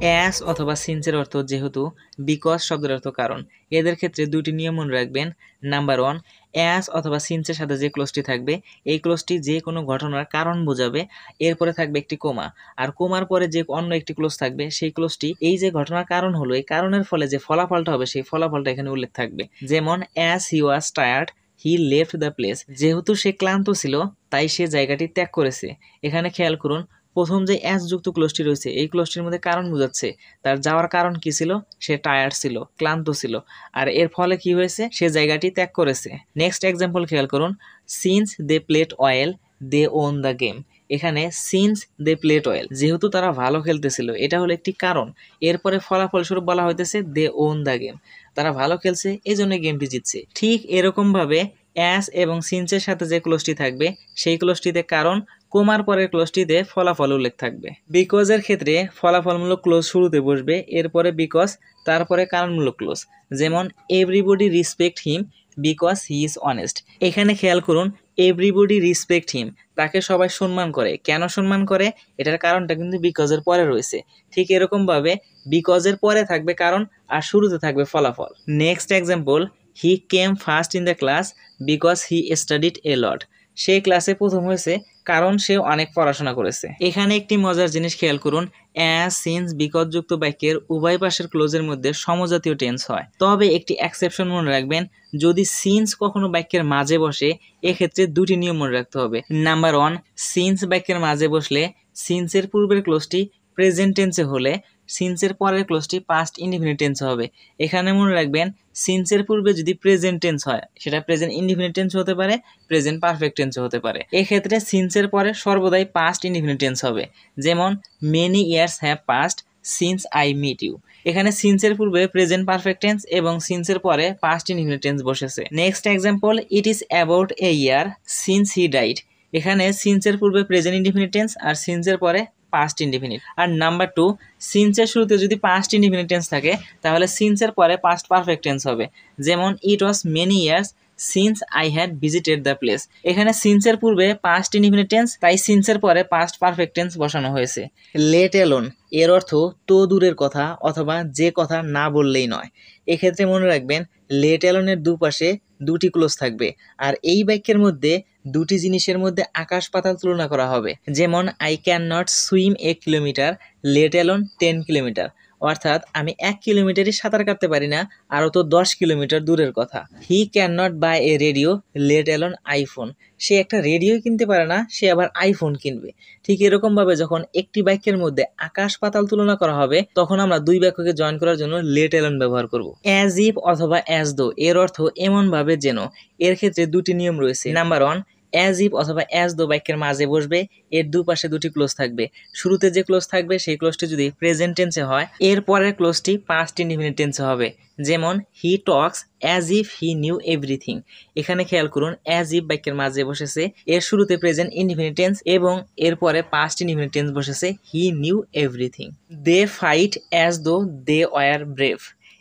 As অথবা সিন্সের অর্থ যেহেতু, বিকজ শব্দের অর্থ কারণ। এদের ক্ষেত্রে দুটি নিয়ম মনে রাখবেন। নাম্বার 1, অ্যাস অথবা সিন্সের সাথে যে ক্লোজটি থাকবে এই ক্লোজটি যে কোনো ঘটনার কারণ বোঝাবে। এরপরে থাকবে একটি কোমা, আর কোমার পরে যে অন্য একটি ক্লোজ থাকবে সেই ক্লোজটি এই যে ঘটনার কারণ হলো এই কারণের ফলে যে ফলাফলটা হবে সেই ফলাফলটা এখানে উল্লেখ থাকবে। যেমন as he was tired he left the place, যেহেতু সে ক্লান্ত ছিল তাই সে জায়গাটি ত্যাগ করেছে। এখানে খেয়াল করুন, প্রথম যে অ্যাস যুক্ত ক্লোজটি রয়েছে এই ক্লোজটির মধ্যে কারণ বোঝাচ্ছে। তার যাওয়ার কারণ কি ছিল? সে টায়ার্ড ছিল, ক্লান্ত ছিল, আর এর ফলে কি হয়েছে? সে জায়গাটি ত্যাগ করেছে। নেক্সট এক্সাম্পল খেয়াল করুন, since they played well they won the game. এখানে সিন্স দে প্লেড ওয়েল, যেহেতু তারা ভালো খেলতেছিল এটা হলো একটি কারণ। এরপরে ফলাফল স্বরূপ বলা হইতেছে দে ওন দ্য গেম, তারা ভালো খেলছে এই জন্য গেমটি জিতছে। ঠিক এরকম ভাবে অ্যাস এবং সিন্সের সাথে যে ক্লোজটি থাকবে সেই ক্লোজটিতে কারণ, কোমার পরের ক্লোজটিতে ফলাফল উল্লেখ থাকবে। বিকজের ক্ষেত্রে ফলাফলমূলক ক্লোজ শুরুতে বসবে, এরপরে বিকজ, তারপরে কারণমূলক ক্লোজ। যেমন everybody respect him because he is honest. এখানে খেয়াল করুন, এভরিবডি রিসপেক্ট হিম, তাকে সবাই সম্মান করে। কেন সম্মান করে? এটার কারণটা কিন্তু বিকজের পরে রয়েছে। ঠিক এরকম ভাবে বিকজের পরে থাকবে কারণ আর শুরুতে থাকবে ফলাফল। Next example, he came first in the class because he studied a lot. সে ক্লাসে প্রথম হয়েছে কারণ সে অনেক পড়াশোনা করেছে। এখানে একটি মজার জিনিস খেয়াল করুন, অ্যাজ, সিন্স, বিকজ যুক্ত বাক্যের উভয় পাশের ক্লোজের মধ্যে সমজাতীয় টেন্স হয়। তবে একটি এক্সেপশন মনে রাখবেন, যদি সিন্স কখনো বাক্যের মাঝে বসে এক্ষেত্রে দুটি নিয়ম মনে রাখতে হবে। নাম্বার 1, সিন্স বাক্যের মাঝে বসলে সিন্সের পূর্বের ক্লোজটি প্রেজেন্ট টেন্সে হলে সিন্সের পরের ক্লোজটি পাস্ট ইনডিফিনিট টেন্সে হবে। এখানে মনে রাখবেন, সিন্সের পূর্বে যদি প্রেজেন্ট টেন্স হয় সেটা প্রেজেন্ট ইনডিফিনিট টেন্স হতে পারে, প্রেজেন্ট পারফেক্ট টেন্স হতে পারে। এক্ষেত্রে সিন্সের পরে সর্বদাই পাস্ট ইনডিফিনিট টেন্স হবে। যেমন many years have passed since I meet you. এখানে সিন্সের পূর্বে প্রেজেন্ট পারফেক্ট টেন্স এবং সিন্সের পরে পাস্ট ইনডিফিনিট টেন্স বসেছে। Next example, it is about a year since he died. এখানে সিন্সের পূর্বে প্রেজেন্ট ইনডিফিনিট টেন্স আর সিন্সের পরে পাস্ট ইনডিফিনিট। আর নাম্বার 2, সিন্সের শুরুতে যদি পাস্ট ইনডিফিনিট টেন্স থাকে তাহলে সিন্সের পরে পাস্ট পারফেক্ট টেন্স হবে। যেমন it was many years since I had visited the place. এখানে সিন্সের পূর্বে পাস্ট ইনডিফিনিট টেন্স, তাই সিন্সের পরে পাস্ট পারফেক্ট টেন্স বসানো হয়েছে। লেট অ্যালোন এর অর্থ তো দূরের কথা অথবা যে কথা না বললেই নয়। এক্ষেত্রে মনে রাখবেন, লেট অ্যালোনের দুপাশে দুটি ক্লোজ থাকবে, আর এই বাক্যের মধ্যে দুটি জিনিসের মধ্যে আকাশ পাতাল তুলনা করা হবে। যেমন I can not swim A kilometre let alone 10 kilometre, অর্থাৎ আমি 1 কিলোমিটারই সাঁতার কাটতে পারি না, আরও তো 10 কিলোমিটার দূরের কথা। He can not buy a radio let alone iPhone. সে একটা রেডিও কিনতে পারে না, সে আবার আইফোন কিনবে। ঠিক এরকমভাবে যখন একটি বাক্যের মধ্যে আকাশ পাতাল তুলনা করা হবে তখন আমরা দুই বাক্যকে জয়েন করার জন্য লেট অ্যালোন ব্যবহার করব। অ্যাজ ইফ অথবা অ্যাজ দো এর অর্থ এমনভাবে যেন। এর ক্ষেত্রে দুটি নিয়ম রয়েছে। নাম্বার 1, অ্যাজ ইফ অথবা অ্যাজ দো বাক্যের মাঝে বসবে, এর দুপাশে দুটি ক্লোজ থাকবে। শুরুতে যে ক্লোজ থাকবে সেই ক্লোজটি যদি প্রেজেন্ট টেন্সে হয় এর পরের ক্লোজটি পাস্ট ইনডিফিনিট টেন্সে হবে। যেমন he talks as if he knew everything. এখানে খেয়াল করুন, অ্যাজ ইফ বাক্যের মাঝে বসেছে, এর শুরুতে প্রেজেন্ট ইনডিফিনিট টেন্স এবং এর পরে পাস্ট ইনডিফিনিট টেন্স বসেছে he knew everything. They fight as though they were brave.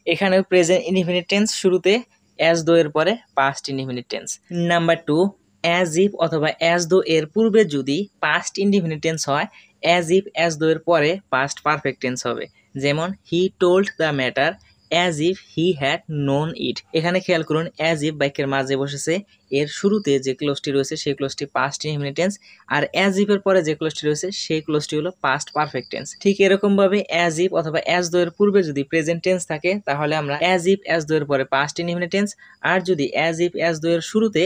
এখানেও প্রেজেন্ট ইনডিফিনিট টেন্স, শুরুতে অ্যাজ দো এর পরে past indefinite tense. Number 2, as if অথবা অ্যাজ দো এর পূর্বে যদি পাস্ট ইনডিফিনিট টেন্স হয়, অ্যাজ ইফ অ্যাজ দো এর পরে পাস্ট পারফেক্ট টেন্স হবে। যেমন he told the matter as if he had known it. এখানে খেয়াল করুন, অ্যাজ ইফ বাক্যের মাঝে বসেছে, এর শুরুতে যে ক্লোজটি রয়েছে সেই ক্লোজটি পাস্ট ইনডিফিনিট টেন্স, আর অ্যাজ ইফ এর পরে যে ক্লোজটি রয়েছে সেই ক্লোজটি হলো পাস্ট পারফেক্ট টেন্স। ঠিক এরকম ভাবে অ্যাজ ইফ অথবা অ্যাজ দো এর পূর্বে যদি প্রেজেন্ট টেন্স থাকে তাহলে আমরা অ্যাজ ইফ অ্যাজ দো এর পরে পাস্ট ইনডিফিনিট টেন্স, আর যদি অ্যাজ ইফ অ্যাজ দো এর শুরুতে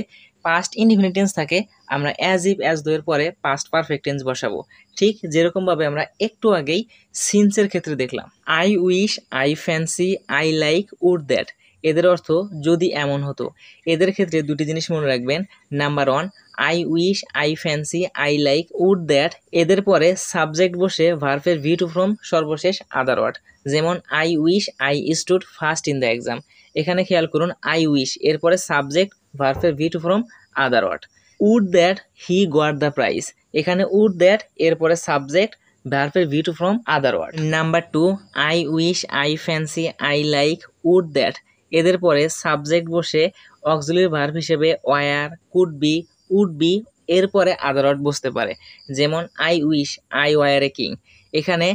পাস্ট ইনডিফিনিট টেন্স থাকে আমরা অ্যাজ ইফ অ্যাজ দো এর পরে পাস্ট পারফেক্ট টেন্স বসাবো। ঠিক যেরকম ভাবে আমরা একটু আগেই সিন্সের ক্ষেত্রে দেখলাম। I wish, I fancy, I like, would that এদের অর্থ যদি এমন হতো। এদের ক্ষেত্রে দুটি জিনিস মনে রাখবেন। Number 1, I wish, I fancy, I like, would that এদের পরে সাবজেক্ট বসে ভার্বের ভি টু ফ্রম সর্বশেষ আদার ওয়ার্ড। যেমন I wish I stood first in the exam. এখানে খেয়াল করুন, আই উইশ এরপরে সাবজেক্ট ভার্বের V two from other word. Would that he got the prize. এখানে উড দ্যাট এরপরে সাবজেক্ট ভার্বের V two from other word. Number 2, I wish, I fancy, I like, would that এদের পরে subject বসে auxiliary verb হিসেবে were, could be, would be এরপরে other word বসতে পারে। যেমন I wish I were a king. এখানে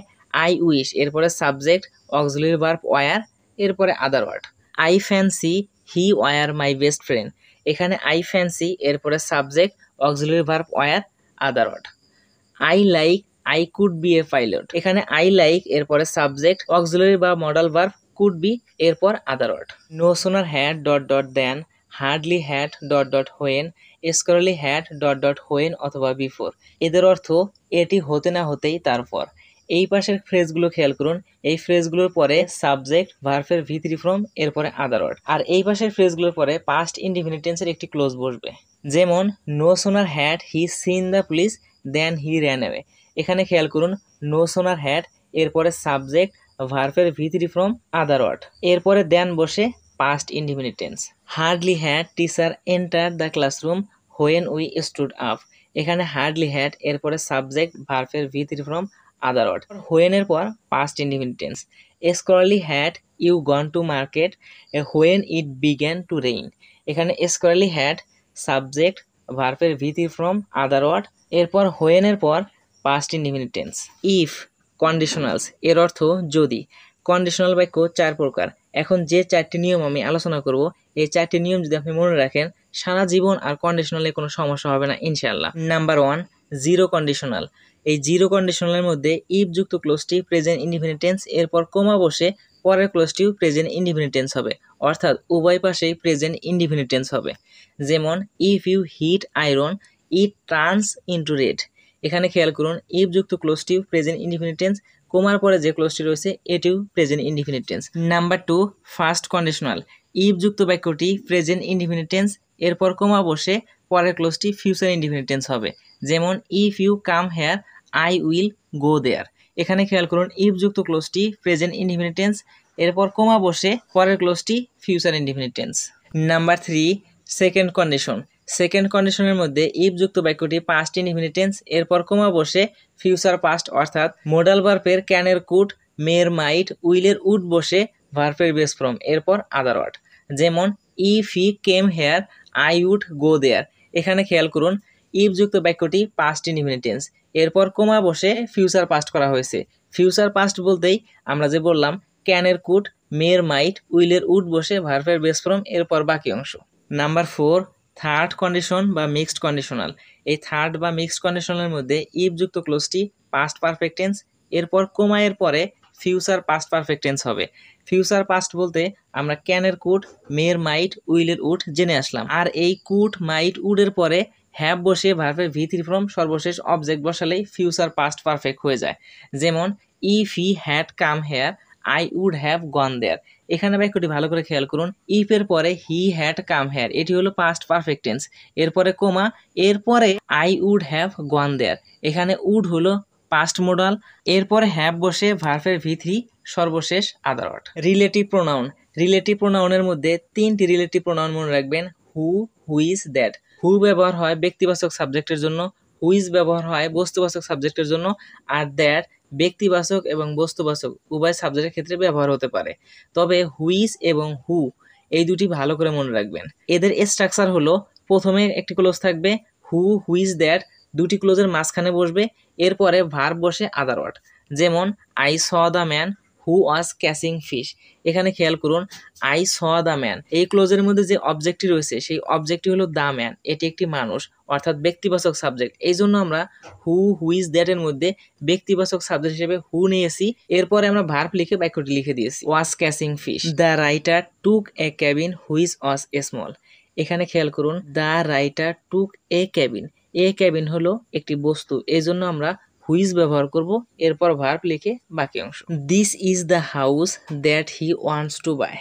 আই উইশ এরপরে সাবজেক্ট অক্সিলারি ভার্ব ওয়্যার এরপরে other word. I fancy he were my best friend, এখানে আই ফ্যান্সি এরপরে subject auxiliary verb were other word. I like I could be a pilot, এখানে I like এরপরে subject auxiliary বা modal verb could be এরপর other word. No sooner had dot dot then, hardly had dot dot when, scarcely had dot dot when অথবা before, এদের অর্থ এটি হতে না হতেই তারপর। এই পাশের ফ্রেজগুলো খেয়াল করুন, এই ফ্রেজগুলোর পরে সাবজেক্ট ভার্বের ভি3 ফর্ম এরপরে আদার ওয়ার্ড, আর এই পাশের ফ্রেজগুলোর পরে পাস্ট ইনডিফিনিট টেন্সের একটি ক্লোজ বসবে। যেমন no sooner had he seen the police then he ran away, এখানে খেয়াল করুন নো সোনার হ্যাড এরপরে সাবজেক্ট ভার্বের ভি3 ফর্ম আদার ওয়ার্ড এরপরে দেন বসে past indefinite tense. Hardly had teacher enter the classroom when we stood up, এখানে hardly had এরপরে সাবজেক্ট ভার্বের ভি3 ফর্ম আদার ওয়ার্ড হোয়েন এর পর past indefinite tense. Scarcely had you gone to market when it began to rain, এখানে scarcely had subject ভার্বের ভি3 form other word এরপর হোয়েন এর পর past indefinite tense. If conditionals এর অর্থ যদি। কন্ডিশনাল বাক্য 4 প্রকার, এখন যে 4টি নিয়ম আমি আলোচনা করব এই 4টি নিয়ম যদি আপনি মনে রাখেন সারা জীবন আর কন্ডিশনালে কোনো সমস্যা হবে না ইনশাআল্লাহ। নাম্বার 1 জিরো কন্ডিশনাল, এই জিরো কন্ডিশনালের মধ্যে ইফ যুক্ত ক্লোজটি প্রেজেন্ট ইনডিফিনিট টেন্স এরপর কমা বসে পরের ক্লোজটিও প্রেজেন্ট ইনডিফিনিট টেন্স হবে, অর্থাৎ উভয় পাশেই প্রেজেন্ট ইনডিফিনিট টেন্স হবে। যেমন if you hit iron it turns into red, এখানে খেয়াল করুন ইফ যুক্ত ক্লোজটি প্রেজেন্ট ইনডিফিনিট টেন্স, কমার পরে যে ক্লোজটি রয়েছে এটিও present indefinite tense. Number 2 first conditional, if যুক্ত বাক্যটি প্রেজেন্ট ইনডিফিনিট টেন্স এরপর কমা বসে পরের ক্লোজটি ফিউচার ইনডিফিনিট টেন্স হবে। যেমন if you come here I will go there, এখানে খেয়াল করুন ইফ যুক্ত ক্লোজটি প্রেজেন্ট ইনডিফিনিট টেন্স এরপর কমা বসে পরের ক্লোজটি future indefinite tense. Number 3 second condition, second কন্ডিশনের মধ্যে ইফ যুক্ত বাক্যটি পাস্ট ইনডিফিনিট টেন্স এরপর কমা বসে ফিউচার পাস্ট অর্থাৎ মোডাল ভার্বের ক্যানের কুড মের মাইট উইলের উড বসে ভার্বের বেস ফর্ম এরপর আদার ওয়ার্ড। যেমন if he came here I would go there, এখানে খেয়াল করুন ইফ যুক্ত বাক্যটি পাস্ট ইনডিফিনিট টেন্স এরপর কমা বসে ফিউচার পাস্ট করা হয়েছে। ফিউচার পাস্ট বলতেই আমরা যে বললাম ক্যানের কুড মের মাইট উইলের উড বসে ভার্বের বেস ফর্ম এরপর বাকি অংশ। নাম্বার 4 থার্ড কন্ডিশন বা মিক্সড কন্ডিশনাল, এই থার্ড বা মিক্সড কন্ডিশনের মধ্যে ইফ যুক্ত ক্লোজটি পাস্ট পারফেক্ট টেন্স এরপর কমা এর পরে ফিউচার পাস্ট পারফেক্ট টেন্স হবে। ফিউচার পাস্ট বলতে আমরা ক্যানের কুড মের মাইট উইলের উড জেনে আসলাম, আর এই কুড মাইট উডের পরে হ্যাভ বসে ভার্বের ভি3 ফর্ম সর্বশেষ অবজেক্ট বসালেই ফিউচার পাস্ট পারফেক্ট হয়ে যায়। যেমন if he had come here I would have gone there, এখানে বাক্যটি ভালো করে খেয়াল করুন ইফ এর পরে হি হ্যাড কাম হেয়ার এটি হলো পাস্ট পারফেক্ট টেন্স এরপরে কোমা এরপরে I would have gone there, এখানে উড হলো পাস্ট মোডাল এরপরে হ্যাভ বসে ভার্বের ভি3 সর্বশেষ other word. Relative pronoun, relative প্রোনাউনের মধ্যে 3টি রিলেটিভ প্রোনাউন মনে রাখবেন হু হুইজ দ্যাট। হু ব্যবহার হয় ব্যক্তিবাচক সাবজেক্টের জন্য, হুইজ ব্যবহার হয় বস্তুবাচক সাবজেক্টের জন্য, আর দ্যাট ব্যক্তিবাচক এবং বস্তুবাচক উভয় সাবজেক্টের ক্ষেত্রে ব্যবহার হতে পারে। তবে হুইজ এবং হু এই দুটি ভালো করে মনে রাখবেন। এদের স্ট্রাকচার হলো প্রথমে একটি ক্লোজ থাকবে হু হুইজ দ্যাট, দুটি ক্লোজের মাঝখানে বসবে এরপরে ভার্ব বসে আদার ওয়ার্ড। যেমন I saw the man who was catching fish, এখানে খেয়াল করুন আই স দ্য ম্যান এই ক্লোজের মধ্যে যে অবজেক্টটি রয়েছে সেই অবজেক্টটি হলো দ্য ম্যান, এটি একটি মানুষ অর্থাৎ ব্যক্তিবাচক সাবজেক্ট, এই জন্য আমরা হু হুইজ দ্যাট এর মধ্যে ব্যক্তিবাচক সাবজেক্ট হিসেবে হু নিয়েছি, এরপরে আমরা ভার্ব লিখে বাক্যটি লিখে দিয়েছি was catching fish. The writer took a cabin which was small, এখানে খেয়াল করুন the writer took a cabin, a cabin হলো একটি বস্তু, এই জন্য আমরা হুইজ ব্যবহার করব এরপর ভার্ব লিখে বাকি অংশ। This is the house that he wants to buy,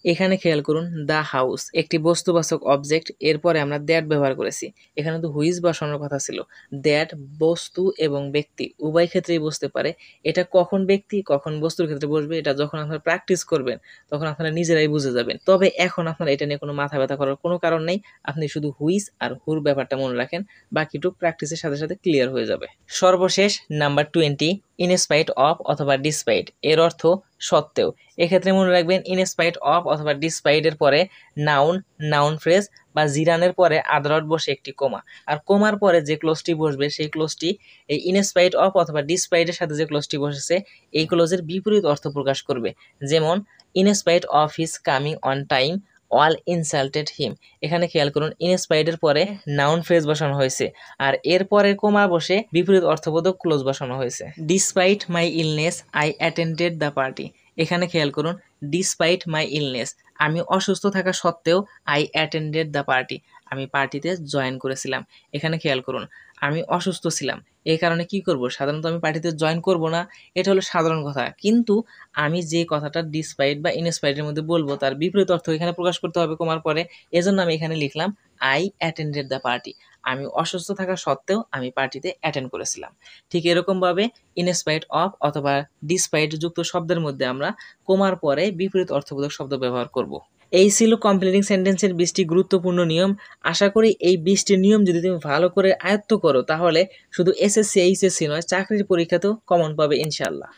এখানে খেয়াল করুন দ্য হাউস একটি বস্তুবাচক অবজেক্ট এরপরে আমরা দ্যাট ব্যবহার করেছি, এখানে তো হুইজ বসানোর কথা ছিল। দ্যাট বস্তু এবং ব্যক্তি উভয় ক্ষেত্রেই বসতে পারে, এটা কখন ব্যক্তি কখন বস্তুর ক্ষেত্রে বসবে এটা যখন আপনারা প্র্যাকটিস করবেন তখন আপনারা নিজেরাই বুঝে যাবেন। তবে এখন আপনারা এটা নিয়ে কোনো মাথা ব্যথা করার কোনো কারণ নেই, আপনি শুধু হুইজ আর হুর ব্যাপারটা মনে রাখেন, বাকিটুক প্র্যাকটিসের সাথে সাথে ক্লিয়ার হয়ে যাবে। সর্বশেষ নাম্বার 20 ইনস্পাইট অফ অথবা ডিসপাইট এর অর্থ সত্ত্বেও। এক্ষেত্রে মনে রাখবেন ইনস্পাইট অফ অথবা ডিসপাইটের পরে নাউন, নাউন ফ্রেজ বা জিরানের পরে আদালত বসে একটি কোমা, আর কোমার পরে যে ক্লোজটি বসবে সেই ক্লোজটি এই ইনস্পাইট অফ অথবা ডিসপাইটের সাথে যে ক্লোজটি বসেছে এই ক্লোজের বিপরীত অর্থ প্রকাশ করবে। যেমন in spite of his coming on time all insulted him. এখানে খেয়াল করুন ইনস্পাইটের পরে নাউন ফ্রেজ বসানো হয়েছে আর এর পরে কোমা বসে বিপরীত অর্থবোধক ক্লোজ বসানো হয়েছে। Despite my illness I attended the party. এখানে খেয়াল করুন ডিসপাইট মাই ইলনেস, আমি অসুস্থ থাকা সত্ত্বেও আই অ্যাটেন্ডেড দ্য পার্টি, আমি পার্টিতে জয়েন করেছিলাম। এখানে খেয়াল করুন আমি অসুস্থ ছিলাম, এই কারণে কি করব, সাধারণত আমি পার্টিতে জয়েন করব না, এটা হলো সাধারণ কথা। কিন্তু আমি যে কথাটা ডিসপাইট বা ইনস্পাইটের মধ্যে বলবো তার বিপরীত অর্থ এখানে প্রকাশ করতে হবে কোমার পরে, এজন্য আমি এখানে লিখলাম আই অ্যাটেন্ডেড দ্য পার্টি, আমি অসুস্থ থাকা সত্ত্বেও আমি পার্টিতে অ্যাটেন্ড করেছিলাম। ঠিক এরকমভাবে ইনস্পাইট অফ অথবা ডিসপাইট যুক্ত শব্দের মধ্যে আমরা কোমার পরে বিপরীত অর্থবোধক শব্দ ব্যবহার করব। এই ছিল কমপ্লিটিং সেন্টেন্সের 20টি গুরুত্বপূর্ণ নিয়ম। আশা করি এই 20টি নিয়ম যদি তুমি ভালো করে আয়ত্ত করো তাহলে শুধু এসএসসি এইচএসসি নয় চাকরির পরীক্ষাতেও কমন পাবে ইনশাআল্লাহ।